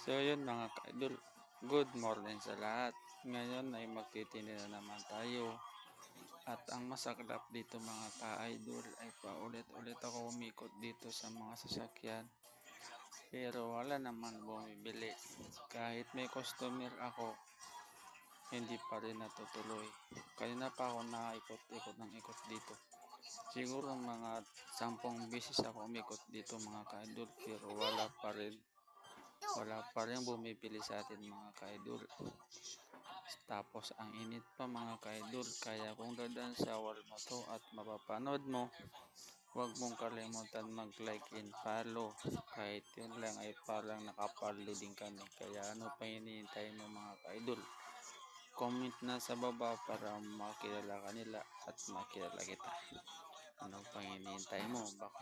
So yun mga ka-idol, good morning sa lahat. Ngayon ay magtitindi na naman tayo. At ang masaklap dito mga ka-idol ay paulit-ulit ako umikot dito sa mga sasakyan. Pero wala naman bumibili. Kahit may customer ako, hindi pa rin natutuloy. Kanina pa ako nakikot-ikot ng ikot dito. Siguro mga 10 beses ako umikot dito mga ka-idol pero wala pa rin bumibili sa atin mga ka-idol. Tapos ang init pa mga ka-idol, kaya kung dadaan sa wall mo to at mapapanood mo, huwag mong kalimutan mag-like and follow. Kahit yun lang ay parang nakapalo din kami. Kaya ano pa hinihintay mo mga ka-idol? Comment na sa baba para makilala ka nila at makilala kita. Ano pa hinihintay mo? Baka